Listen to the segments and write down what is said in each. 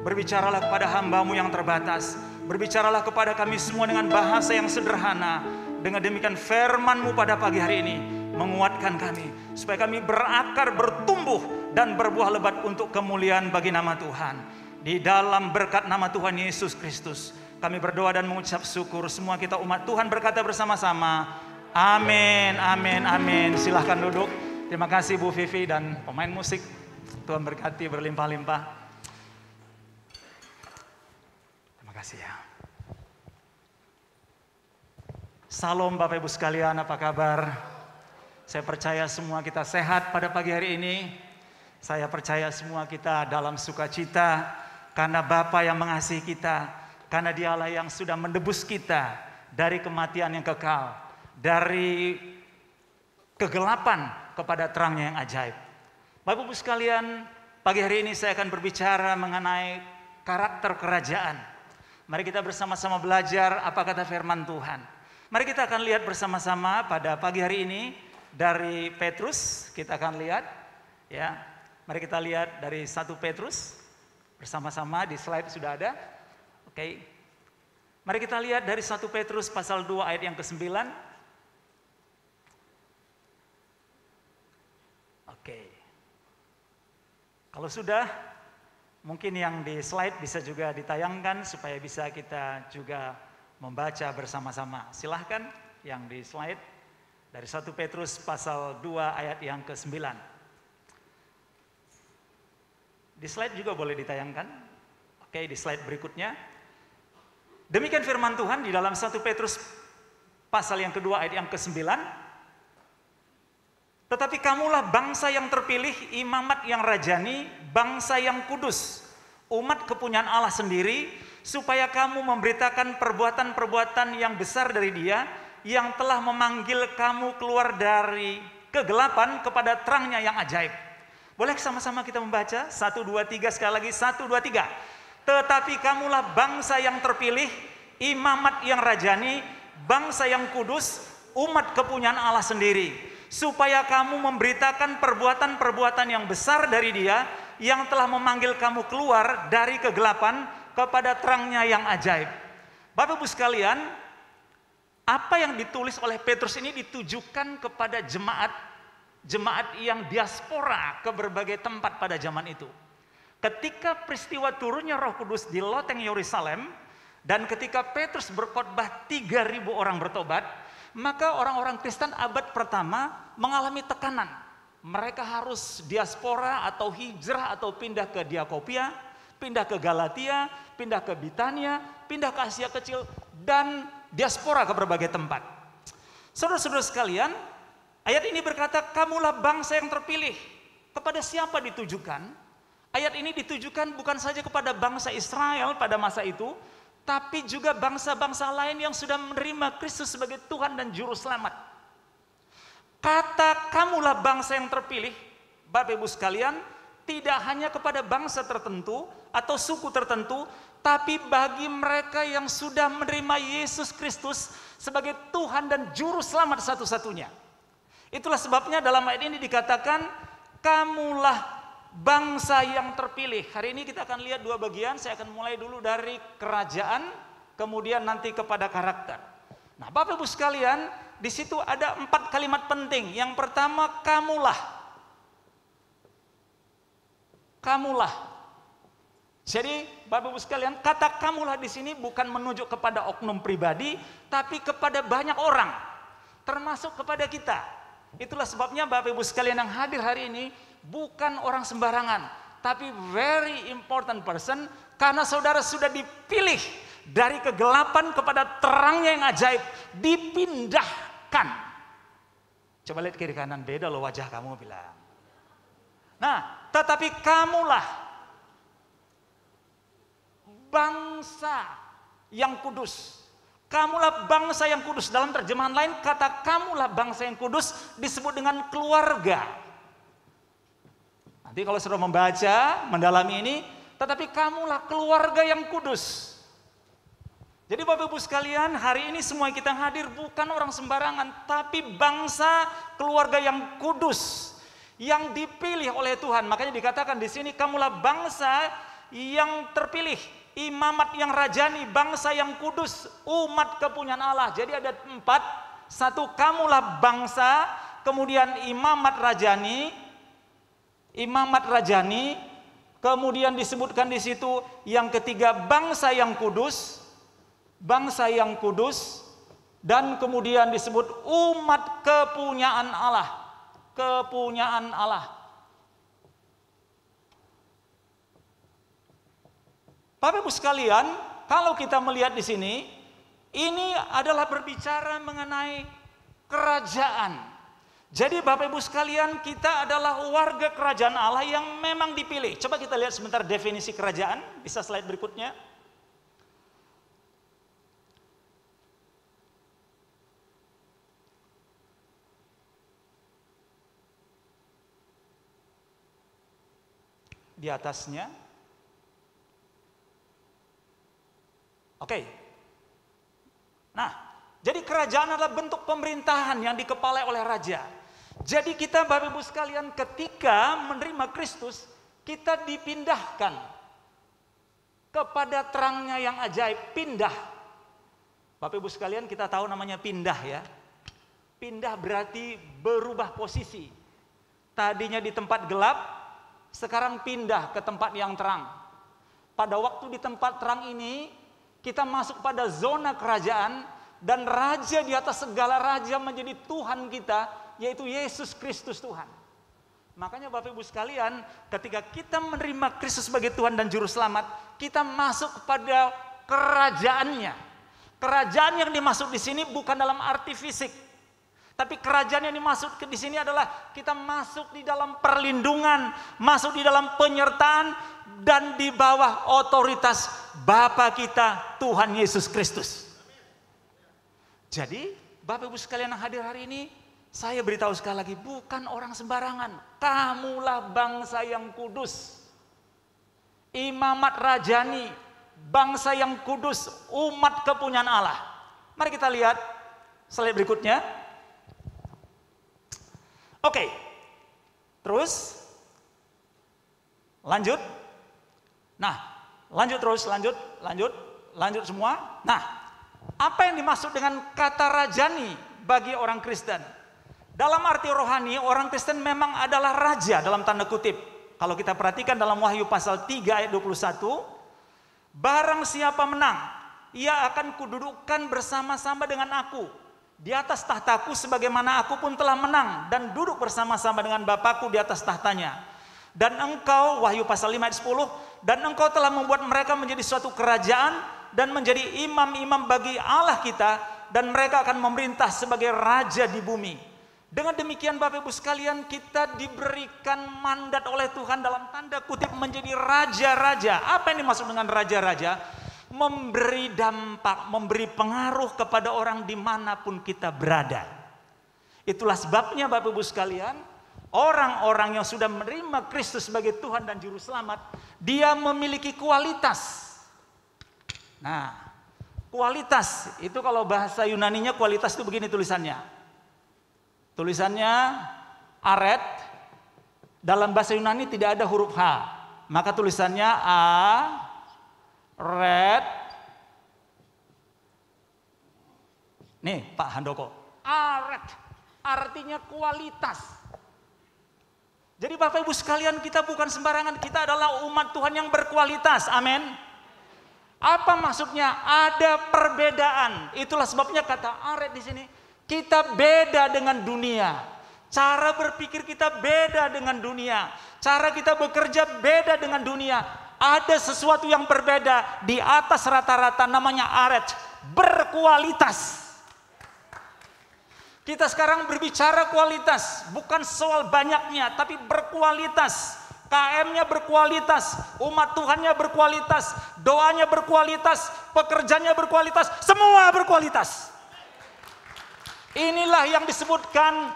Berbicaralah kepada hamba-Mu yang terbatas. Berbicaralah kepada kami semua dengan bahasa yang sederhana. Dengan demikian firman-Mu pada pagi hari ini menguatkan kami, supaya kami berakar, bertumbuh, dan berbuah lebat untuk kemuliaan bagi nama Tuhan. Di dalam berkat nama Tuhan Yesus Kristus, kami berdoa dan mengucap syukur. Semua kita umat Tuhan berkata bersama-sama, amin, amin, amin. Silahkan duduk. Terima kasih Bu Vivi dan pemain musik. Tuhan berkati berlimpah-limpah. Terima kasih ya. Salam Bapak Ibu sekalian, apa kabar? Saya percaya semua kita sehat pada pagi hari ini. Saya percaya semua kita dalam sukacita karena Bapa yang mengasihi kita, karena Dialah yang sudah menebus kita dari kematian yang kekal, dari kegelapan kepada terangnya yang ajaib. Bapak Ibu sekalian, pagi hari ini saya akan berbicara mengenai karakter kerajaan. Mari kita bersama-sama belajar apa kata firman Tuhan. Mari kita akan lihat bersama-sama pada pagi hari ini dari Petrus. Kita akan lihat ya. Mari kita lihat dari 1 Petrus bersama-sama, di slide sudah ada. Oke. Mari kita lihat dari 1 Petrus pasal 2 ayat yang ke-9. Oke. Kalau sudah, mungkin yang di slide bisa juga ditayangkan supaya bisa kita juga membaca bersama-sama. Silahkan yang di slide dari 1 Petrus pasal 2 ayat yang ke-9. Di slide juga boleh ditayangkan. Oke, di slide berikutnya. Demikian firman Tuhan di dalam 1 Petrus pasal yang kedua ayat yang ke-9. Tetapi kamulah bangsa yang terpilih, imamat yang rajani, bangsa yang kudus, umat kepunyaan Allah sendiri, supaya kamu memberitakan perbuatan-perbuatan yang besar dari Dia yang telah memanggil kamu keluar dari kegelapan kepada terangnya yang ajaib. Boleh sama-sama kita membaca? 1, 2, 3 sekali lagi. 1, 2, 3. Tetapi kamulah bangsa yang terpilih, imamat yang rajani, bangsa yang kudus, umat kepunyaan Allah sendiri, supaya kamu memberitakan perbuatan-perbuatan yang besar dari Dia yang telah memanggil kamu keluar dari kegelapan kepada terangnya yang ajaib. Bapak Ibu sekalian, apa yang ditulis oleh Petrus ini ditujukan kepada jemaat yang diaspora ke berbagai tempat pada zaman itu. Ketika peristiwa turunnya Roh Kudus di loteng Yerusalem, dan ketika Petrus berkhotbah 3.000 orang bertobat, maka orang-orang Kristen abad pertama mengalami tekanan. Mereka harus diaspora atau hijrah atau pindah ke Diakopia, pindah ke Galatia, pindah ke Bitania, pindah ke Asia Kecil, dan diaspora ke berbagai tempat. Saudara-saudara sekalian, ayat ini berkata, kamulah bangsa yang terpilih. Kepada siapa ditujukan? Ayat ini ditujukan bukan saja kepada bangsa Israel pada masa itu, tapi juga bangsa-bangsa lain yang sudah menerima Kristus sebagai Tuhan dan Juru Selamat. Kata kamulah bangsa yang terpilih, Bapak Ibu sekalian, tidak hanya kepada bangsa tertentu atau suku tertentu, tapi bagi mereka yang sudah menerima Yesus Kristus sebagai Tuhan dan Juru Selamat satu-satunya. Itulah sebabnya dalam ayat ini dikatakan, kamulah bangsa yang terpilih. Hari ini kita akan lihat dua bagian. Saya akan mulai dulu dari kerajaan, kemudian nanti kepada karakter. Nah, Bapak Ibu sekalian, di situ ada 4 kalimat penting. Yang pertama, kamulah. Kamulah. Jadi Bapak Ibu sekalian, kata kamulah di sini bukan menunjuk kepada oknum pribadi, tapi kepada banyak orang, termasuk kepada kita. Itulah sebabnya Bapak Ibu sekalian yang hadir hari ini bukan orang sembarangan, tapi very important person, karena saudara sudah dipilih dari kegelapan kepada terangnya yang ajaib, dipindahkan. Coba lihat kiri kanan, beda loh wajah kamu bilang. Nah, tetapi kamulah bangsa yang kudus. Kamulah bangsa yang kudus. Dalam terjemahan lain, kata kamulah bangsa yang kudus disebut dengan keluarga. Nanti kalau sudah membaca, mendalami ini, tetapi kamulah keluarga yang kudus. Jadi Bapak Ibu sekalian, hari ini semua kita hadir bukan orang sembarangan, tapi bangsa keluarga yang kudus, yang dipilih oleh Tuhan. Makanya dikatakan di sini, kamulah bangsa yang terpilih, imamat yang rajani, bangsa yang kudus, umat kepunyaan Allah. Jadi ada 4. 1, kamulah bangsa, kemudian imamat rajani, kemudian disebutkan di situ yang ketiga bangsa yang kudus, dan kemudian disebut umat kepunyaan Allah. Bapak Ibu sekalian, kalau kita melihat di sini, ini adalah berbicara mengenai kerajaan. Jadi Bapak Ibu sekalian, kita adalah warga kerajaan Allah yang memang dipilih. Coba kita lihat sebentar definisi kerajaan, bisa slide berikutnya. Di atasnya. Oke. Nah, jadi kerajaan adalah bentuk pemerintahan yang dikepalai oleh raja. Jadi kita Bapak Ibu sekalian ketika menerima Kristus, kita dipindahkan kepada terangnya yang ajaib, pindah. Bapak Ibu sekalian, kita tahu namanya pindah ya. Pindah berarti berubah posisi. Tadinya di tempat gelap, sekarang pindah ke tempat yang terang. Pada waktu di tempat terang ini, kita masuk pada zona kerajaan, dan raja di atas segala raja menjadi Tuhan kita, yaitu Yesus Kristus Tuhan. Makanya Bapak Ibu sekalian, ketika kita menerima Kristus sebagai Tuhan dan Juru Selamat, kita masuk kepada kerajaannya. Kerajaan yang dimaksud di sini bukan dalam arti fisik, tapi kerajaan yang dimaksud di sini adalah kita masuk di dalam perlindungan, masuk di dalam penyertaan, dan di bawah otoritas Bapa kita Tuhan Yesus Kristus. Jadi Bapak Ibu sekalian yang hadir hari ini, saya beritahu sekali lagi, bukan orang sembarangan. Kamulah bangsa yang kudus, imamat rajani, bangsa yang kudus, umat kepunyaan Allah. Mari kita lihat slide berikutnya. Oke, terus lanjut. Nah, lanjut semua. Nah, apa yang dimaksud dengan kata rajani bagi orang Kristen? Dalam arti rohani, orang Kristen memang adalah raja dalam tanda kutip. Kalau kita perhatikan dalam Wahyu pasal 3 ayat 21, barang siapa menang, ia akan kududukkan bersama-sama dengan aku di atas tahtaku, sebagaimana aku pun telah menang dan duduk bersama-sama dengan Bapakku di atas tahtanya. Dan engkau, Wahyu pasal 5 ayat 10, dan engkau telah membuat mereka menjadi suatu kerajaan dan menjadi imam-imam bagi Allah kita, dan mereka akan memerintah sebagai raja di bumi. Dengan demikian Bapak Ibu sekalian, kita diberikan mandat oleh Tuhan dalam tanda kutip menjadi raja-raja. Apa yang dimaksud dengan raja-raja? Memberi dampak, memberi pengaruh kepada orang dimanapun kita berada. Itulah sebabnya Bapak Ibu sekalian, orang-orang yang sudah menerima Kristus sebagai Tuhan dan Juru Selamat, dia memiliki kualitas. Nah, kualitas itu kalau bahasa Yunaninya, kualitas itu begini tulisannya. Tulisannya aret, dalam bahasa Yunani tidak ada huruf H, maka tulisannya A, red. Nih Pak Handoko, aret artinya kualitas. Jadi Bapak Ibu sekalian, kita bukan sembarangan, kita adalah umat Tuhan yang berkualitas. Amin. Apa maksudnya? Ada perbedaan. Itulah sebabnya kata aret di sini. Kita beda dengan dunia. Cara berpikir kita beda dengan dunia. Cara kita bekerja beda dengan dunia. Ada sesuatu yang berbeda di atas rata-rata, namanya aret, berkualitas. Kita sekarang berbicara kualitas, bukan soal banyaknya, tapi berkualitas. KM-nya berkualitas, umat Tuhannya berkualitas, doanya berkualitas, pekerjaannya berkualitas, semua berkualitas. Inilah yang disebutkan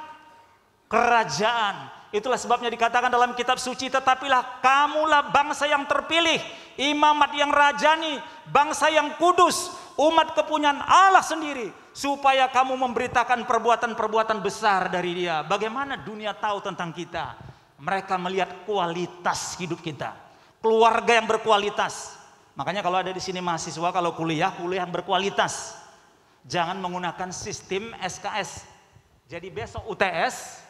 kerajaan. Itulah sebabnya dikatakan dalam kitab suci, tetapilah kamulah bangsa yang terpilih, imamat yang rajani, bangsa yang kudus, umat kepunyaan Allah sendiri, supaya kamu memberitakan perbuatan-perbuatan besar dari Dia. Bagaimana dunia tahu tentang kita? Mereka melihat kualitas hidup kita, keluarga yang berkualitas. Makanya kalau ada di sini mahasiswa, kalau kuliah yang berkualitas. Jangan menggunakan sistem SKS. Jadi besok UTS,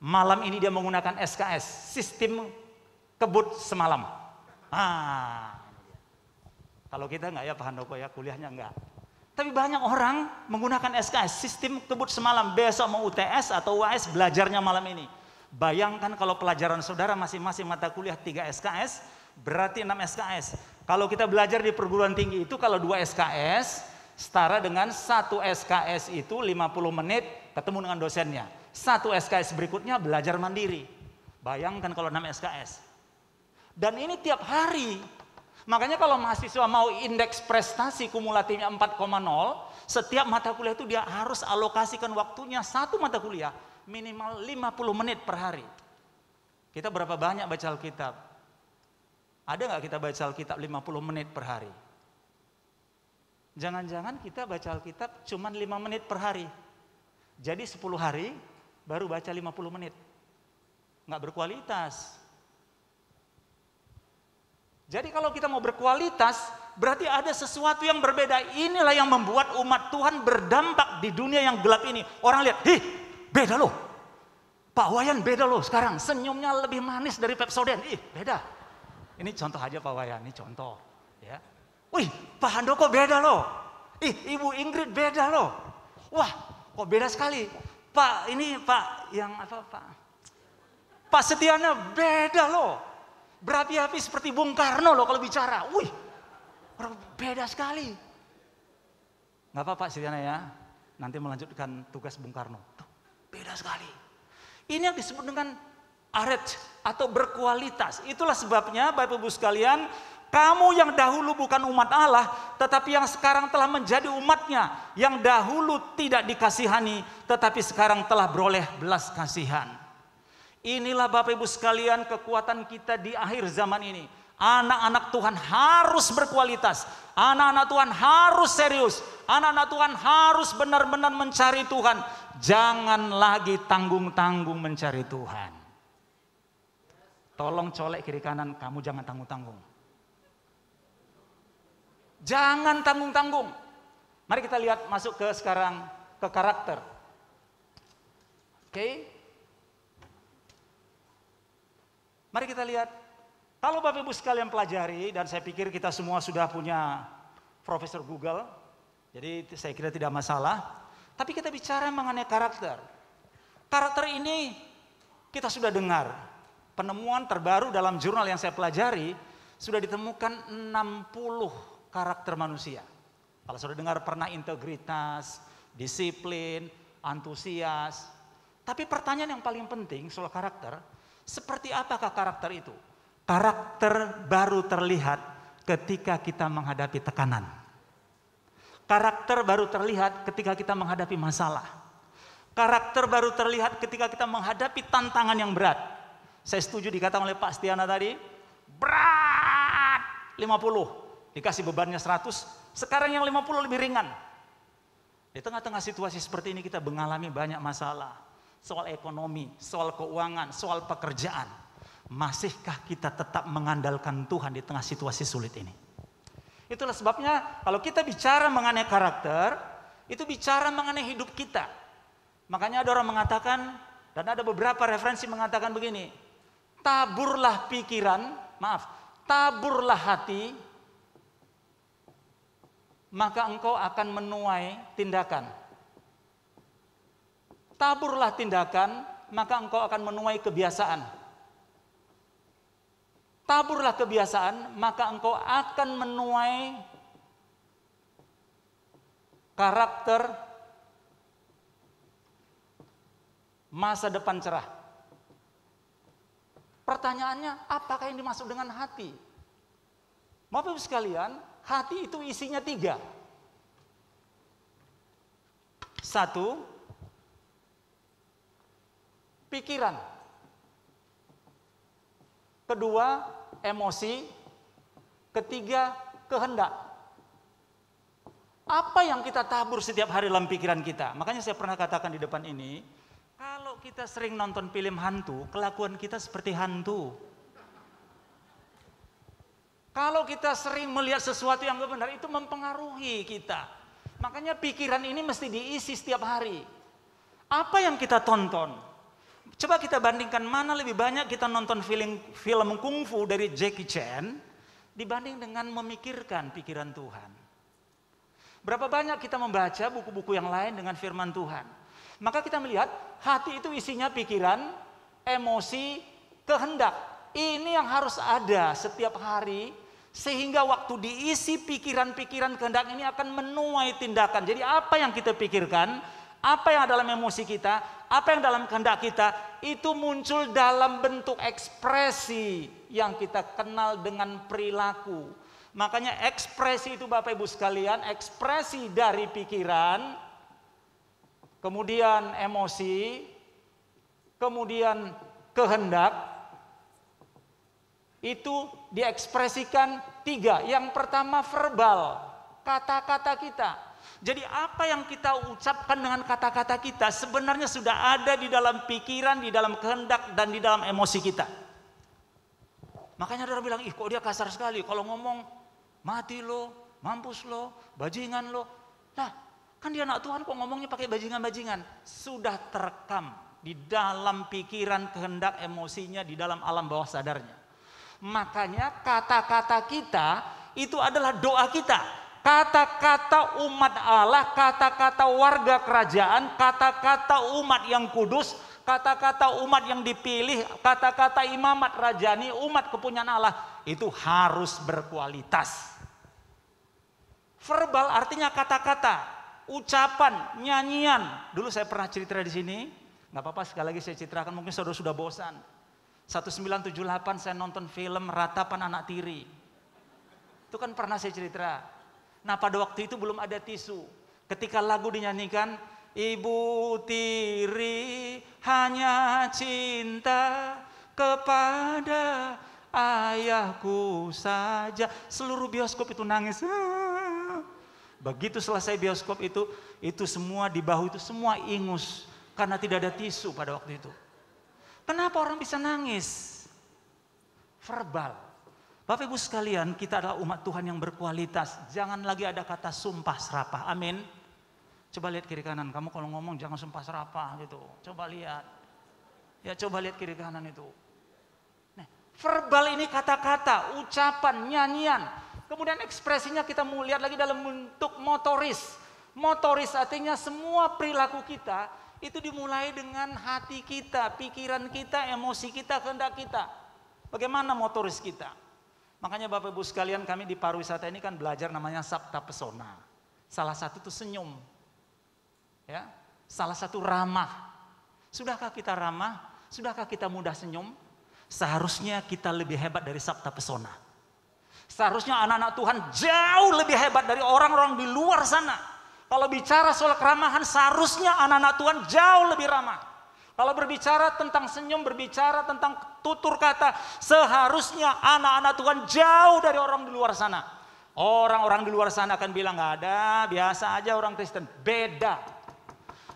malam ini dia menggunakan SKS, sistem kebut semalam. Kalau kita enggak ya Pak Handoko ya, kuliahnya enggak. Tapi banyak orang menggunakan SKS, sistem kebut semalam. Besok mau UTS atau UAS belajarnya malam ini. Bayangkan kalau pelajaran saudara masing-masing mata kuliah 3 SKS, berarti 6 SKS. Kalau kita belajar di perguruan tinggi itu kalau 2 SKS, setara dengan 1 SKS itu 50 menit ketemu dengan dosennya. 1 SKS berikutnya belajar mandiri. Bayangkan kalau 6 SKS. Dan ini tiap hari. Makanya kalau mahasiswa mau indeks prestasi kumulatifnya 4,0, setiap mata kuliah itu dia harus alokasikan waktunya 1 mata kuliah minimal 50 menit per hari. Kita berapa banyak baca Alkitab? Ada nggak kita baca Alkitab 50 menit per hari? Jangan-jangan kita baca Alkitab cuma 5 menit per hari. Jadi 10 hari baru baca 50 menit. Nggak berkualitas. Jadi kalau kita mau berkualitas, berarti ada sesuatu yang berbeda. Inilah yang membuat umat Tuhan berdampak di dunia yang gelap ini. Orang lihat, beda loh. Pak Wayan beda loh sekarang. Senyumnya lebih manis dari Pepsodent. Beda. Ini contoh aja Pak Wayan, ini contoh. Ya. Wih, Pak Handoko beda loh. Ibu Ingrid beda loh. Wah, kok beda sekali. Pak, ini Pak yang apa Pak? Pak Setiana beda loh. Berapi-api seperti Bung Karno loh kalau bicara. Wih, orang beda sekali. Nggak apa-apa Setiana ya, nanti melanjutkan tugas Bung Karno. Tuh, beda sekali. Ini yang disebut dengan aret atau berkualitas. Itulah sebabnya Bapak Ibu sekalian, kamu yang dahulu bukan umat Allah, tetapi yang sekarang telah menjadi umatnya. Yang dahulu tidak dikasihani, tetapi sekarang telah beroleh belas kasihan. Inilah Bapak Ibu sekalian kekuatan kita di akhir zaman ini. Anak-anak Tuhan harus berkualitas. Anak-anak Tuhan harus serius. Anak-anak Tuhan harus benar-benar mencari Tuhan. Jangan lagi tanggung-tanggung mencari Tuhan. Tolong colek kiri kanan, kamu jangan tanggung-tanggung. Jangan tanggung-tanggung. Mari kita lihat masuk ke sekarang ke karakter. Oke. Mari kita lihat, kalau Bapak Ibu sekalian pelajari, dan saya pikir kita semua sudah punya Profesor Google, jadi saya kira tidak masalah. Tapi kita bicara mengenai karakter. Karakter ini kita sudah dengar. Penemuan terbaru dalam jurnal yang saya pelajari, sudah ditemukan 60 karakter manusia. Kalau sudah dengar pernah integritas, disiplin, antusias. Tapi pertanyaan yang paling penting soal karakter, seperti apakah karakter itu? Karakter baru terlihat ketika kita menghadapi tekanan. Karakter baru terlihat ketika kita menghadapi masalah. Karakter baru terlihat ketika kita menghadapi tantangan yang berat. Saya setuju dikatakan oleh Pak Stiana tadi, berat 50, dikasih bebannya 100, sekarang yang 50 lebih ringan. Di tengah-tengah situasi seperti ini kita mengalami banyak masalah. Soal ekonomi, soal keuangan, soal pekerjaan. Masihkah kita tetap mengandalkan Tuhan di tengah situasi sulit ini? Itulah sebabnya kalau kita bicara mengenai karakter, itu bicara mengenai hidup kita. Makanya ada orang mengatakan, dan ada beberapa referensi mengatakan begini, taburlah hati, maka engkau akan menuai tindakan. Taburlah tindakan, maka engkau akan menuai kebiasaan. Taburlah kebiasaan, maka engkau akan menuai karakter masa depan cerah. Pertanyaannya, apakah yang dimaksud dengan hati? Bapak Ibu sekalian, hati itu isinya 3. 1, pikiran. 2, emosi. 3, kehendak. Apa yang kita tabur setiap hari dalam pikiran kita? Makanya saya pernah katakan di depan ini, kalau kita sering nonton film hantu, kelakuan kita seperti hantu. Kalau kita sering melihat sesuatu yang gak benar, itu mempengaruhi kita. Makanya pikiran ini mesti diisi setiap hari. Apa yang kita tonton? Coba kita bandingkan mana lebih banyak kita nonton film kungfu dari Jackie Chan dibanding dengan memikirkan pikiran Tuhan. Berapa banyak kita membaca buku-buku yang lain dengan firman Tuhan. Maka kita melihat hati itu isinya pikiran, emosi, kehendak. Ini yang harus ada setiap hari sehingga waktu diisi pikiran-pikiran kehendak ini akan menuai tindakan. Jadi apa yang kita pikirkan, apa yang dalam emosi kita, apa yang dalam kehendak kita, itu muncul dalam bentuk ekspresi yang kita kenal dengan perilaku. Makanya ekspresi itu Bapak Ibu sekalian, ekspresi dari pikiran, kemudian emosi, kemudian kehendak, itu diekspresikan 3. Yang pertama verbal, kata-kata kita. Jadi apa yang kita ucapkan dengan kata-kata kita sebenarnya sudah ada di dalam pikiran, di dalam kehendak, dan di dalam emosi kita. Makanya ada orang bilang, ih kok dia kasar sekali kalau ngomong mati lo, mampus lo, bajingan lo. Nah kan dia anak Tuhan kok ngomongnya pakai bajingan-bajingan. Sudah terekam di dalam pikiran, kehendak, emosinya, di dalam alam bawah sadarnya. Makanya kata-kata kita itu adalah doa kita. Kata-kata umat Allah, kata-kata warga kerajaan, kata-kata umat yang kudus, kata-kata umat yang dipilih, kata-kata imamat rajani, umat kepunyaan Allah, itu harus berkualitas. Verbal artinya kata-kata, ucapan, nyanyian. Dulu saya pernah cerita di sini, nggak apa-apa sekali lagi saya ceritakan, mungkin saudara sudah bosan. 1978 saya nonton film Ratapan Anak Tiri. Itu kan pernah saya cerita. Nah pada waktu itu belum ada tisu. Ketika lagu dinyanyikan, Ibu Tiri hanya cinta kepada ayahku saja. Seluruh bioskop itu nangis. Begitu selesai bioskop itu semua di bahu itu semua ingus. Karena tidak ada tisu pada waktu itu. Kenapa orang bisa nangis? Verbal. Bapak Ibu sekalian, kita adalah umat Tuhan yang berkualitas. Jangan lagi ada kata sumpah serapah. Amin. Coba lihat kiri kanan. Kamu kalau ngomong jangan sumpah serapah gitu. Coba lihat. Ya coba lihat kiri kanan itu. Nah, verbal ini kata-kata, ucapan, nyanyian. Kemudian ekspresinya kita mau lihat lagi dalam bentuk motoris. Motoris artinya semua perilaku kita itu dimulai dengan hati kita, pikiran kita, emosi kita, kehendak kita. Bagaimana motoris kita? Makanya Bapak Ibu sekalian, kami di pariwisata ini kan belajar namanya sabta pesona. Salah satu itu senyum. Ya, salah satu ramah. Sudahkah kita ramah? Sudahkah kita mudah senyum? Seharusnya kita lebih hebat dari sabta pesona. Seharusnya anak-anak Tuhan jauh lebih hebat dari orang-orang di luar sana. Kalau bicara soal keramahan, seharusnya anak-anak Tuhan jauh lebih ramah. Kalau berbicara tentang senyum, berbicara tentang tutur kata, seharusnya anak-anak Tuhan jauh dari orang di luar sana. Orang-orang di luar sana akan bilang, nggak ada, biasa aja orang Kristen. Beda.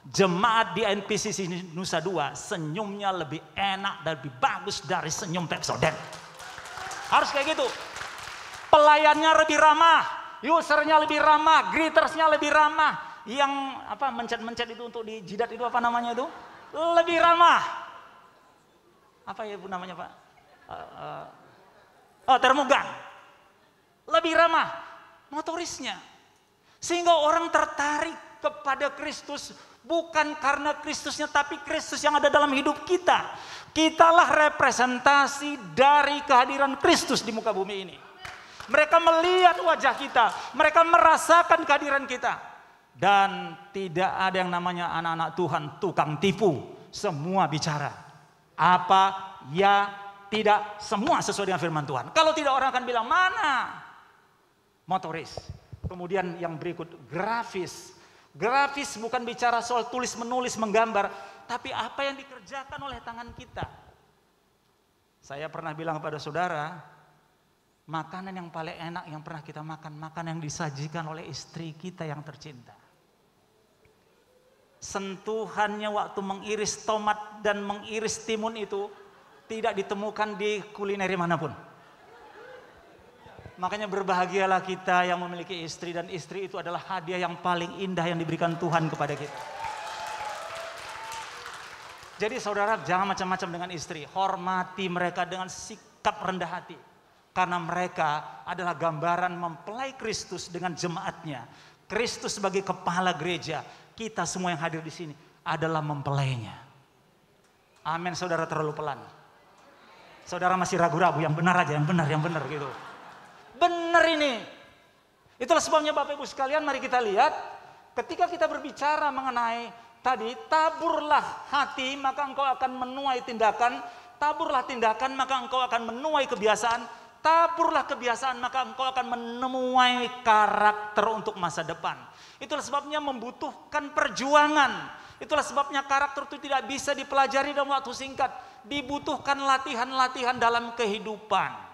Jemaat di NPCC Nusa Dua, senyumnya lebih enak dan lebih bagus dari senyum Pepsodent. Harus kayak gitu. Pelayannya lebih ramah. Usernya lebih ramah, greetersnya lebih ramah. Yang apa mencet-mencet itu untuk di jidat itu apa namanya itu? Lebih ramah. Apa ya Bu namanya Pak? Termogan. Lebih ramah motorisnya. Sehingga orang tertarik kepada Kristus bukan karena Kristusnya tapi Kristus yang ada dalam hidup kita. Kitalah representasi dari kehadiran Kristus di muka bumi ini. Mereka melihat wajah kita, mereka merasakan kehadiran kita. Dan tidak ada yang namanya anak-anak Tuhan tukang tipu. Semua bicara. Apa, ya, tidak, semua sesuai dengan firman Tuhan. Kalau tidak orang akan bilang, mana? Motoris. Kemudian yang berikut, grafis. Grafis bukan bicara soal tulis menulis menggambar. Tapi apa yang dikerjakan oleh tangan kita. Saya pernah bilang kepada saudara, makanan yang paling enak yang pernah kita makan, makanan yang disajikan oleh istri kita yang tercinta. Sentuhannya waktu mengiris tomat dan mengiris timun itu tidak ditemukan di kulineri manapun. Makanya berbahagialah kita yang memiliki istri, dan istri itu adalah hadiah yang paling indah yang diberikan Tuhan kepada kita. Jadi saudara, jangan macam-macam dengan istri. Hormati mereka dengan sikap rendah hati. Karena mereka adalah gambaran mempelai Kristus dengan jemaatnya. Kristus sebagai kepala gereja. Kita semua yang hadir di sini adalah mempelainya. Amin. Saudara terlalu pelan. Saudara masih ragu-ragu, yang benar aja, yang benar gitu. Benar ini. Itulah sebabnya Bapak Ibu sekalian, mari kita lihat. Ketika kita berbicara mengenai tadi, taburlah hati maka engkau akan menuai tindakan. Taburlah tindakan maka engkau akan menuai kebiasaan. Taburlah kebiasaan maka engkau akan menuai karakter untuk masa depan. Itulah sebabnya membutuhkan perjuangan. Itulah sebabnya karakter itu tidak bisa dipelajari dalam waktu singkat. Dibutuhkan latihan-latihan dalam kehidupan.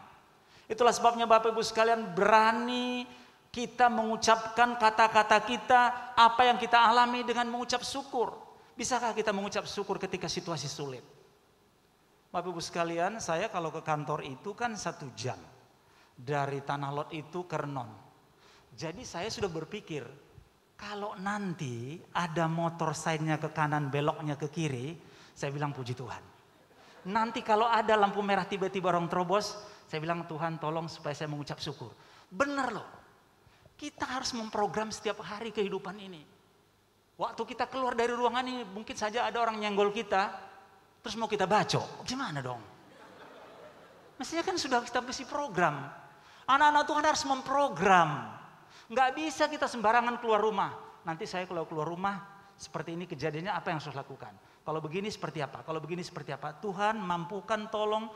Itulah sebabnya Bapak Ibu sekalian, berani kita mengucapkan kata-kata kita, apa yang kita alami dengan mengucap syukur. Bisakah kita mengucap syukur ketika situasi sulit? Bapak Ibu sekalian, saya kalau ke kantor itu kan 1 jam. Dari Tanah Lot itu ke Renon. Jadi saya sudah berpikir, kalau nanti ada motor sign-nya ke kanan, beloknya ke kiri, saya bilang puji Tuhan. Nanti kalau ada lampu merah tiba-tiba orang terobos, saya bilang Tuhan tolong supaya saya mengucap syukur. Benar loh. Kita harus memprogram setiap hari kehidupan ini. Waktu kita keluar dari ruangan ini, mungkin saja ada orang nyenggol kita, terus mau kita bacok. Gimana dong? Mestinya kan sudah kita kasih program. Anak-anak Tuhan harus memprogram. Nggak bisa kita sembarangan keluar rumah. Nanti saya kalau keluar rumah, seperti ini kejadiannya, apa yang harus lakukan? Kalau begini seperti apa? Kalau begini seperti apa? Tuhan mampukan, tolong,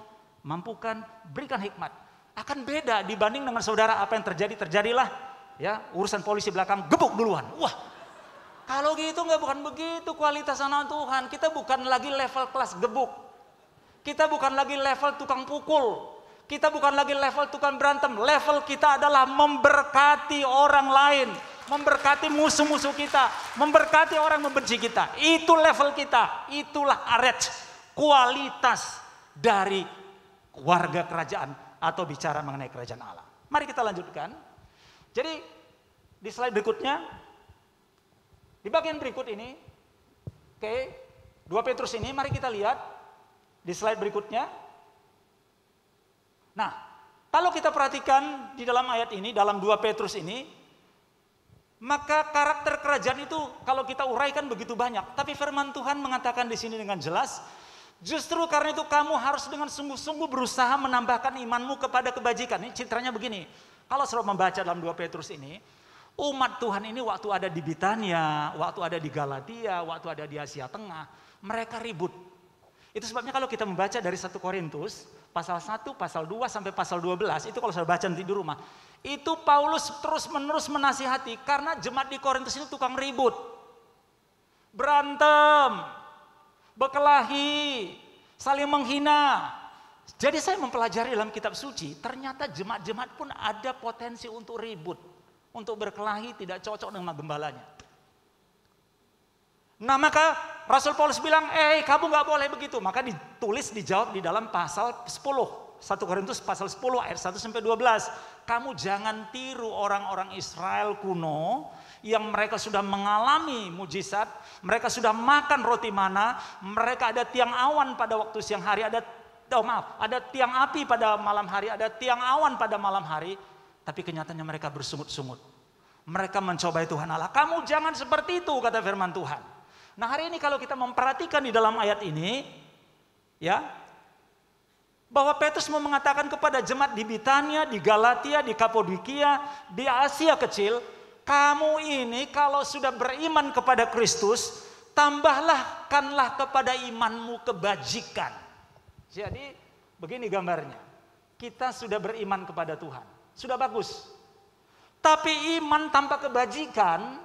mampukan, berikan hikmat. Akan beda dibanding dengan saudara, apa yang terjadi, terjadilah. Ya, urusan polisi belakang, gebuk duluan. Wah, kalau gitu nggak, bukan begitu kualitas anak Tuhan. Kita bukan lagi level kelas gebuk. Kita bukan lagi level tukang pukul. Kita bukan lagi level tukang berantem. Level kita adalah memberkati orang lain. Memberkati musuh-musuh kita. Memberkati orang membenci kita. Itu level kita. Itulah aret kualitas dari warga kerajaan. Atau bicara mengenai kerajaan Allah. Mari kita lanjutkan. Jadi di slide berikutnya. Di bagian berikut ini. Oke. 2 Petrus ini mari kita lihat. Di slide berikutnya. Nah, kalau kita perhatikan di dalam ayat ini, dalam 2 Petrus ini, maka karakter kerajaan itu kalau kita uraikan begitu banyak. Tapi firman Tuhan mengatakan di sini dengan jelas, justru karena itu kamu harus dengan sungguh-sungguh berusaha menambahkan imanmu kepada kebajikan. Ini citranya begini, kalau saudara membaca dalam 2 Petrus ini, umat Tuhan ini waktu ada di Bitania, waktu ada di Galatia, waktu ada di Asia Tengah, mereka ribut. Itu sebabnya kalau kita membaca dari 1 Korintus, pasal 1, pasal 2 sampai pasal 12, itu kalau saya baca nanti di rumah, itu Paulus terus-menerus menasihati karena jemaat di Korintus ini tukang ribut. Berantem, berkelahi, saling menghina. Jadi saya mempelajari dalam kitab suci, ternyata jemaat-jemaat pun ada potensi untuk ribut, untuk berkelahi, tidak cocok dengan gembalanya. Nah maka Rasul Paulus bilang, kamu gak boleh begitu. Maka ditulis, dijawab di dalam pasal 10. 1 Korintus pasal 10 ayat 1 sampai 12. Kamu jangan tiru orang-orang Israel kuno yang mereka sudah mengalami mujizat. Mereka sudah makan roti mana. Mereka ada tiang awan pada waktu siang hari. Ada tiang api pada malam hari. Ada tiang awan pada malam hari. Tapi kenyataannya mereka bersungut-sungut. Mereka mencobai Tuhan Allah. Kamu jangan seperti itu, kata firman Tuhan. Nah hari ini kalau kita memperhatikan di dalam ayat ini, ya, bahwa Petrus mau mengatakan kepada jemaat di Bitania, di Galatia, di Kapadokia, di Asia kecil, kamu ini kalau sudah beriman kepada Kristus, tambahkanlah kepada imanmu kebajikan. Jadi begini gambarnya, kita sudah beriman kepada Tuhan, sudah bagus. Tapi iman tanpa kebajikan,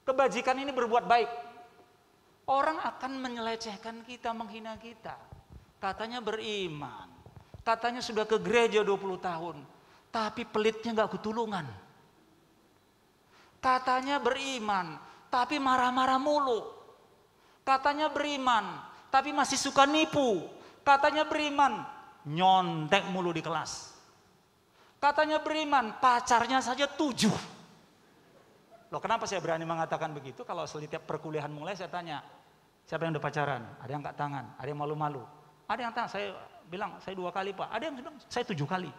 kebajikan ini berbuat baik. Orang akan menyelecehkan kita, menghina kita. Katanya beriman. Katanya sudah ke gereja 20 tahun. Tapi pelitnya gak ketulungan. Katanya beriman. Tapi marah-marah mulu. Katanya beriman. Tapi masih suka nipu. Katanya beriman. Nyontek mulu di kelas. Katanya beriman, pacarnya saja 7. Loh, kenapa saya berani mengatakan begitu? Kalau setiap perkuliahan mulai saya tanya, siapa yang udah pacaran? Ada yang angkat tangan, ada yang malu-malu. Ada yang tangan, saya bilang, saya 2 kali Pak. Ada yang bilang, saya 7 kali.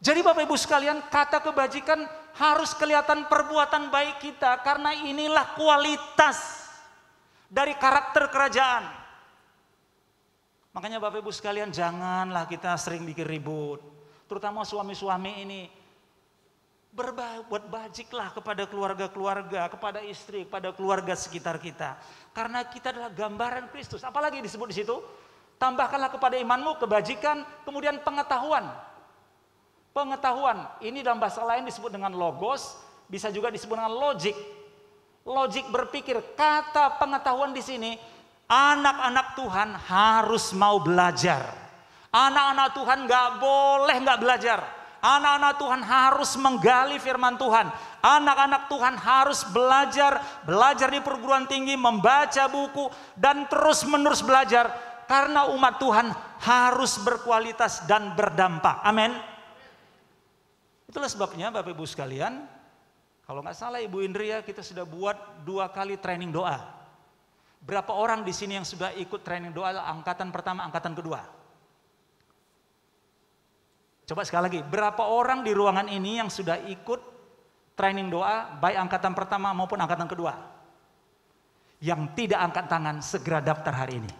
Jadi Bapak Ibu sekalian, kata kebajikan harus kelihatan perbuatan baik kita. Karena inilah kualitas dari karakter kerajaan. Makanya Bapak Ibu sekalian, janganlah kita sering bikin ribut. Terutama suami-suami ini. Berbuat bajiklah kepada keluarga-keluarga, kepada istri, kepada keluarga sekitar kita. Karena kita adalah gambaran Kristus. Apalagi disebut di situ? Tambahkanlah kepada imanmu kebajikan, kemudian pengetahuan. Pengetahuan, ini dalam bahasa lain disebut dengan logos, bisa juga disebut dengan logik. Logik berpikir, kata pengetahuan di sini, anak-anak Tuhan harus mau belajar. Anak-anak Tuhan nggak belajar. Anak-anak Tuhan harus menggali firman Tuhan. Anak-anak Tuhan harus belajar di perguruan tinggi, membaca buku, dan terus-menerus belajar. Karena umat Tuhan harus berkualitas dan berdampak. Amin. Itulah sebabnya Bapak Ibu sekalian, kalau nggak salah Ibu Indria, kita sudah buat 2 kali training doa. Berapa orang di sini yang sudah ikut training doa angkatan pertama, angkatan kedua? Coba sekali lagi, berapa orang di ruangan ini yang sudah ikut training doa, baik angkatan pertama maupun angkatan kedua? Yang tidak angkat tangan, segera daftar hari ini.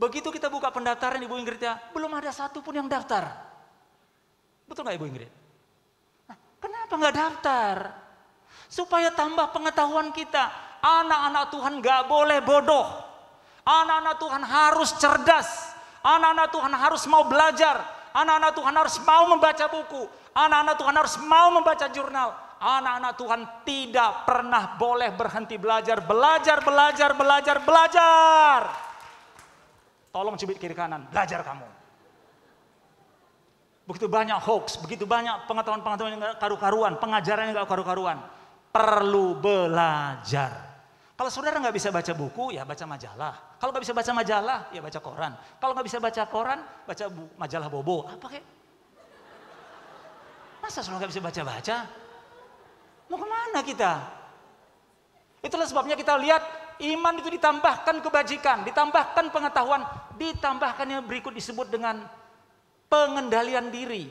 Begitu kita buka pendaftaran Ibu Ingrid ya, belum ada satupun yang daftar. Betul nggak Ibu Ingrid? Nah, kenapa nggak daftar? Supaya tambah pengetahuan kita. Anak-anak Tuhan nggak boleh bodoh. Anak-anak Tuhan harus cerdas. Anak-anak Tuhan harus mau belajar. Anak-anak Tuhan harus mau membaca buku. Anak-anak Tuhan harus mau membaca jurnal. Anak-anak Tuhan tidak pernah boleh berhenti belajar. Belajar. Tolong cubit kiri kanan, belajar kamu. Begitu banyak hoax, begitu banyak pengetahuan-pengetahuan yang gak karu-karuan, pengajaran yang gak karu-karuan. Perlu belajar. Kalau saudara nggak bisa baca buku, ya baca majalah. Kalau nggak bisa baca majalah, ya baca koran. Kalau nggak bisa baca koran, baca majalah Bobo. Apa kek? Masa saudara nggak bisa baca-baca? Mau kemana kita? Itulah sebabnya kita lihat iman itu ditambahkan kebajikan, ditambahkan pengetahuan, ditambahkan yang berikut disebut dengan pengendalian diri.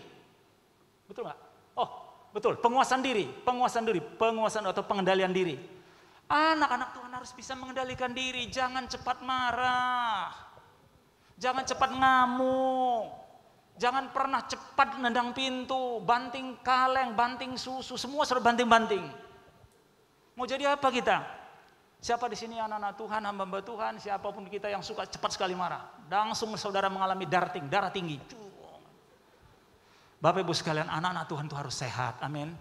Betul nggak? Oh, betul. Penguasaan diri atau pengendalian diri. Anak-anak Tuhan harus bisa mengendalikan diri. Jangan cepat marah. Jangan cepat ngamuk. Jangan pernah cepat nendang pintu. Banting kaleng, banting susu. Semua sudah banting-banting. Mau jadi apa kita? Siapa di sini anak-anak Tuhan, hamba-hamba Tuhan, siapapun kita yang suka cepat sekali marah. Langsung saudara mengalami darah tinggi. Bapak Ibu sekalian, anak-anak Tuhan itu harus sehat. Amin.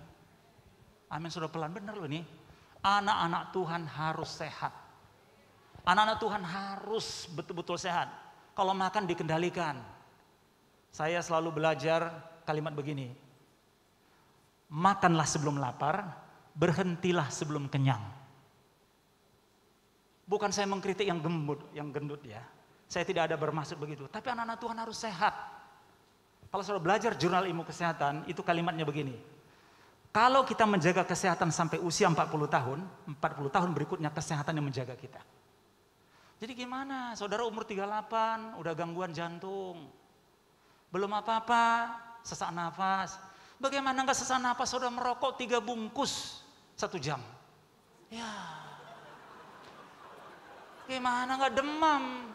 Amin, sudah pelan bener loh ini. Anak-anak Tuhan harus sehat. Anak-anak Tuhan harus betul-betul sehat. Kalau makan dikendalikan. Saya selalu belajar kalimat begini. Makanlah sebelum lapar, berhentilah sebelum kenyang. Bukan saya mengkritik yang gendut ya. Saya tidak ada bermaksud begitu. Tapi anak-anak Tuhan harus sehat. Kalau saudara belajar jurnal ilmu kesehatan, itu kalimatnya begini. Kalau kita menjaga kesehatan sampai usia 40 tahun berikutnya kesehatan yang menjaga kita. Jadi gimana? Saudara umur 38, udah gangguan jantung. Belum apa-apa, sesak nafas. Bagaimana enggak sesak nafas, saudara merokok 3 bungkus 1 jam? Ya. Gimana enggak demam?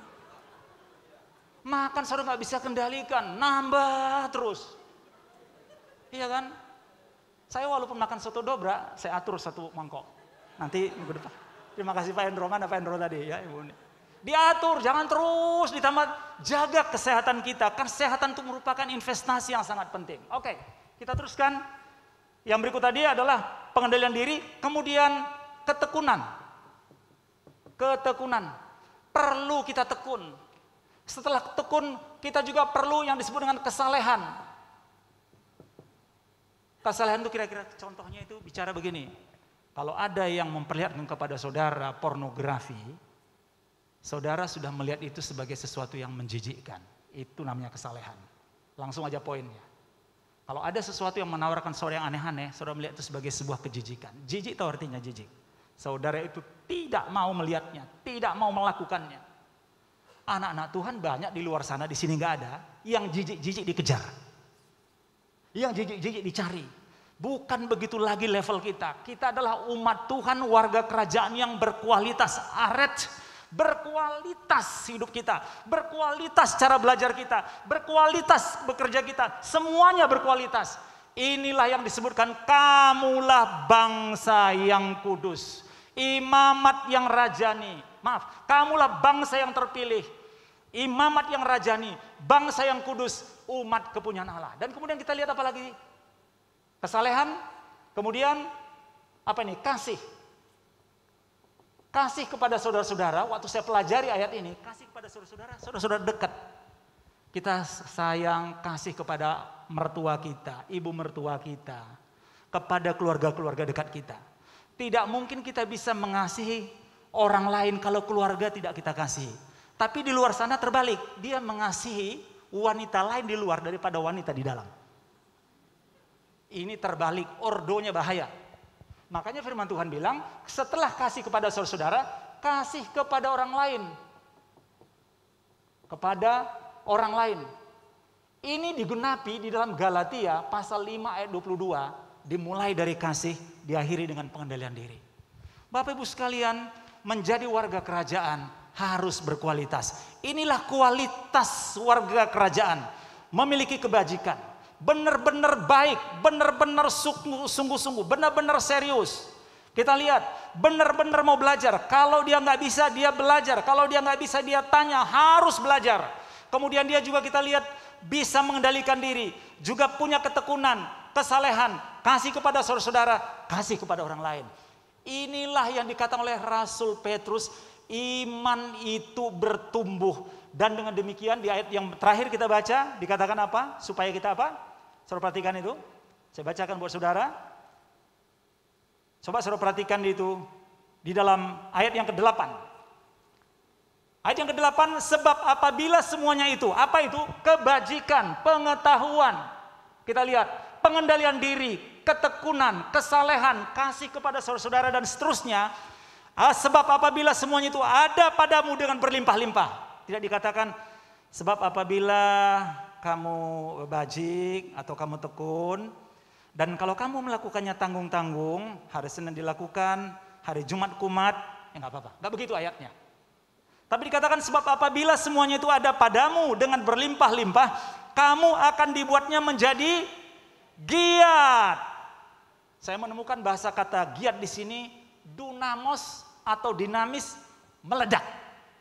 Makan saudara enggak bisa kendalikan, nambah terus. Iya kan? Saya walaupun makan soto dobra, saya atur 1 mangkok. Nanti minggu depan. Terima kasih Pak Endro, mana Pak Endro tadi ya Ibu. Diatur, jangan terus ditambah. Jaga kesehatan kita. Kesehatan itu merupakan investasi yang sangat penting. Oke, kita teruskan. Yang berikut tadi adalah pengendalian diri, kemudian ketekunan. Ketekunan. Perlu kita tekun. Setelah tekun, kita juga perlu yang disebut dengan kesalehan. Kesalahan itu kira-kira contohnya itu bicara begini. Kalau ada yang memperlihatkan kepada saudara pornografi, saudara sudah melihat itu sebagai sesuatu yang menjijikkan. Itu namanya kesalehan. Langsung aja poinnya. Kalau ada sesuatu yang menawarkan saudara yang aneh-aneh, saudara melihat itu sebagai sebuah kejijikan. Jijik itu artinya jijik. Saudara itu tidak mau melihatnya, tidak mau melakukannya. Anak-anak Tuhan banyak di luar sana, di sini nggak ada. Yang jijik-jijik dikejar. Yang jijik-jijik dicari. Bukan begitu lagi level kita. Kita adalah umat Tuhan, warga kerajaan yang berkualitas. Aret, berkualitas hidup kita. Berkualitas cara belajar kita. Berkualitas bekerja kita. Semuanya berkualitas. Inilah yang disebutkan, kamulah bangsa yang kudus. Imamat yang rajani. Maaf, kamulah bangsa yang terpilih. Imamat yang rajani. Bangsa yang kudus. Umat kepunyaan Allah. Dan kemudian kita lihat apa lagi? Kesalehan, kemudian apa ini? Kasih. Kasih kepada saudara-saudara. Waktu saya pelajari ayat ini, kasih kepada saudara-saudara, saudara-saudara dekat. Kita sayang, kasih kepada mertua kita, ibu mertua kita, kepada keluarga-keluarga dekat kita. Tidak mungkin kita bisa mengasihi orang lain kalau keluarga tidak kita kasih. Tapi di luar sana terbalik, dia mengasihi wanita lain di luar daripada wanita di dalam. Ini terbalik, ordonya bahaya. Makanya firman Tuhan bilang, setelah kasih kepada saudara-saudara, kasih kepada orang lain. Kepada orang lain. Ini digenapi di dalam Galatia pasal 5 ayat 22. Dimulai dari kasih, diakhiri dengan pengendalian diri. Bapak Ibu sekalian, menjadi warga kerajaan harus berkualitas. Inilah kualitas warga kerajaan. Memiliki kebajikan. Benar-benar baik, benar-benar sungguh-sungguh, benar-benar serius. Kita lihat, benar-benar mau belajar. Kalau dia nggak bisa, dia belajar. Kalau dia nggak bisa, dia tanya, harus belajar. Kemudian dia juga kita lihat bisa mengendalikan diri, juga punya ketekunan, kesalehan, kasih kepada saudara-saudara, kasih kepada orang lain. Inilah yang dikatakan oleh Rasul Petrus, iman itu bertumbuh. Dan dengan demikian di ayat yang terakhir kita baca, dikatakan apa? Supaya kita apa? Saudara perhatikan itu. Saya bacakan buat saudara. Coba saudara perhatikan itu di dalam ayat yang ke-8. Ayat yang ke-8, sebab apabila semuanya itu, apa itu? Kebajikan, pengetahuan. Kita lihat, pengendalian diri, ketekunan, kesalehan, kasih kepada saudara-saudara dan seterusnya. Sebab apabila semuanya itu ada padamu dengan berlimpah-limpah. Tidak dikatakan sebab apabila kamu bajik atau kamu tekun, dan kalau kamu melakukannya tanggung-tanggung, hari Senin dilakukan, hari Jumat kumat, ya nggak apa-apa. Nggak begitu ayatnya. Tapi dikatakan sebab apabila semuanya itu ada padamu dengan berlimpah-limpah, kamu akan dibuatnya menjadi giat. Saya menemukan bahasa kata giat di sini, dunamos atau dinamis, meledak.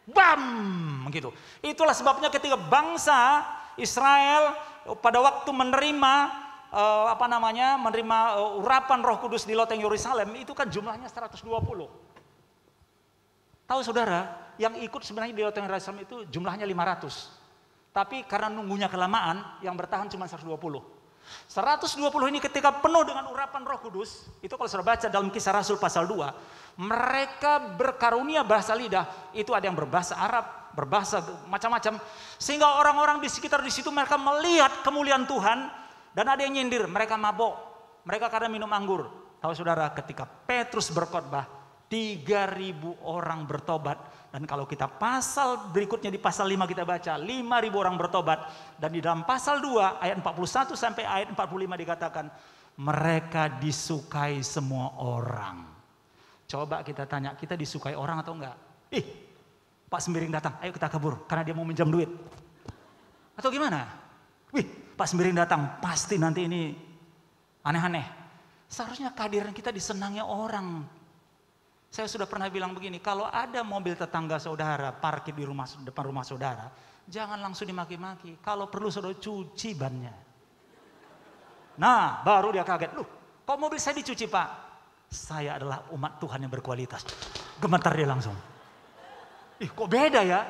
Bam, gitu. Itulah sebabnya ketika bangsa Israel pada waktu menerima menerima urapan Roh Kudus di loteng Yerusalem, itu kan jumlahnya 120. Tahu saudara, yang ikut sebenarnya di loteng Yerusalem itu jumlahnya 500. Tapi karena nunggunya kelamaan, yang bertahan cuma 120. 120 ini ketika penuh dengan urapan Roh Kudus, itu kalau saudara baca dalam Kisah Rasul pasal 2, mereka berkarunia bahasa lidah, itu ada yang berbahasa Arab, berbahasa macam-macam, sehingga orang-orang di sekitar di situ mereka melihat kemuliaan Tuhan, dan ada yang nyindir, mereka mabok, mereka karena minum anggur. Tahu saudara, ketika Petrus berkhotbah, 3.000 orang bertobat. Dan kalau kita pasal berikutnya di pasal 5 kita baca 5.000 orang bertobat. Dan di dalam pasal 2 ayat 41 sampai ayat 45 dikatakan mereka disukai semua orang. Coba kita tanya, kita disukai orang atau enggak? Pak Sembiring datang, ayo kita kabur karena dia mau minjam duit. Atau gimana? Pak Sembiring datang, pasti nanti ini aneh-aneh. Seharusnya kehadiran kita disenangi orang. Saya sudah pernah bilang begini, kalau ada mobil tetangga saudara parkir di depan rumah saudara, jangan langsung dimaki-maki. Kalau perlu saudara cuci bannya. Nah, baru dia kaget. Loh, kok mobil saya dicuci, Pak? Saya adalah umat Tuhan yang berkualitas. Gemetar dia langsung. Kok beda ya?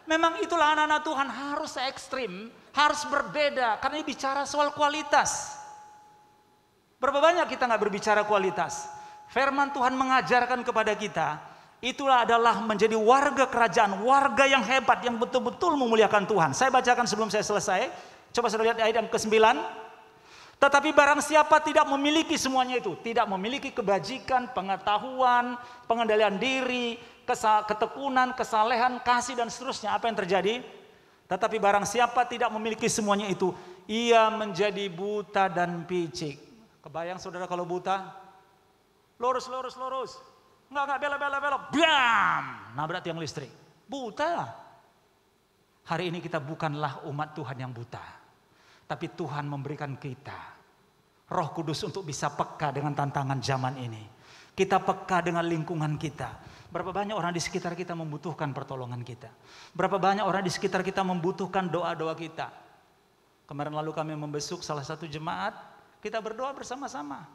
Memang itulah anak-anak Tuhan harus ekstrim, harus berbeda. Karena ini bicara soal kualitas. Berapa banyak kita nggak berbicara kualitas? Firman Tuhan mengajarkan kepada kita, itulah adalah menjadi warga kerajaan, warga yang hebat, yang betul-betul memuliakan Tuhan. Saya bacakan sebelum saya selesai. Coba saudara lihat ayat yang ke-9. Tetapi barang siapa tidak memiliki semuanya itu, tidak memiliki kebajikan, pengetahuan, pengendalian diri, ketekunan, kesalehan, kasih dan seterusnya, apa yang terjadi? Tetapi barang siapa tidak memiliki semuanya itu, ia menjadi buta dan picik. Kebayang saudara kalau buta? Lurus. Enggak, belok. Bam! Nabrak tiang listrik. Buta. Hari ini kita bukanlah umat Tuhan yang buta. Tapi Tuhan memberikan kita Roh Kudus untuk bisa peka dengan tantangan zaman ini. Kita peka dengan lingkungan kita. Berapa banyak orang di sekitar kita membutuhkan pertolongan kita. Berapa banyak orang di sekitar kita membutuhkan doa-doa kita. Kemarin lalu kami membesuk salah satu jemaat. Kita berdoa bersama-sama.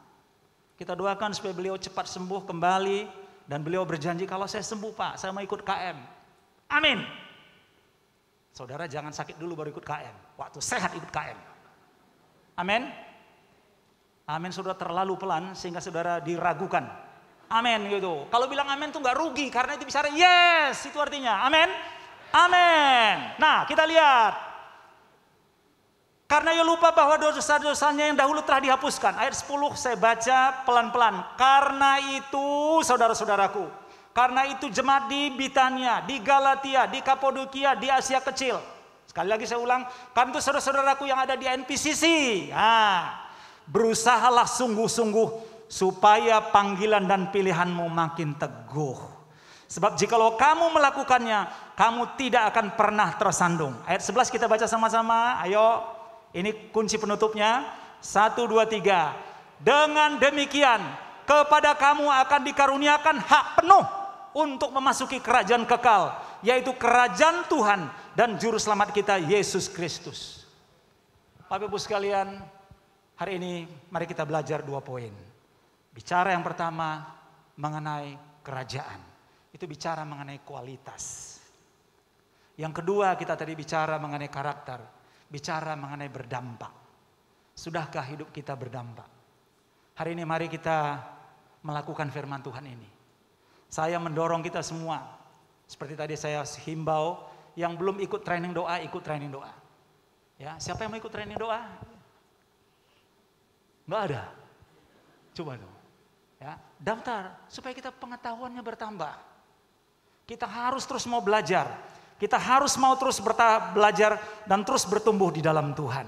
Kita doakan supaya beliau cepat sembuh kembali. Dan beliau berjanji, kalau saya sembuh Pak, saya mau ikut KM. Amin. Saudara jangan sakit dulu baru ikut KM. Waktu sehat ikut KM. Amin. Amin, saudara terlalu pelan sehingga saudara diragukan. Amin gitu. Kalau bilang amin tuh nggak rugi karena itu bicara yes, itu artinya. Amin. Amin. Nah, kita lihat. Karena ia lupa bahwa dosa-dosanya yang dahulu telah dihapuskan. Ayat 10 saya baca pelan-pelan. Karena itu saudara-saudaraku, karena itu jemaat di Bitania, di Galatia, di Kapadokia, di Asia Kecil. Sekali lagi saya ulang, karena itu saudara-saudaraku yang ada di NPCC. Berusahalah sungguh-sungguh supaya panggilan dan pilihanmu makin teguh. Sebab jikalau kamu melakukannya, kamu tidak akan pernah tersandung. Ayat 11 kita baca sama-sama. Ayo, ini kunci penutupnya. 1, 2, 3. Dengan demikian, kepada kamu akan dikaruniakan hak penuh untuk memasuki kerajaan kekal, yaitu kerajaan Tuhan dan juru selamat kita Yesus Kristus. Bapak Ibu sekalian, hari ini mari kita belajar 2 poin. Bicara yang pertama mengenai kerajaan, itu bicara mengenai kualitas. Yang kedua kita tadi bicara mengenai karakter, bicara mengenai berdampak. Sudahkah hidup kita berdampak? Hari ini mari kita melakukan firman Tuhan ini. Saya mendorong kita semua, seperti tadi saya himbau, yang belum ikut training doa, ikut training doa. Ya, siapa yang mau ikut training doa? Enggak ada. Coba dong. Ya, daftar supaya kita pengetahuannya bertambah. Kita harus terus mau belajar. Kita harus mau terus belajar dan terus bertumbuh di dalam Tuhan.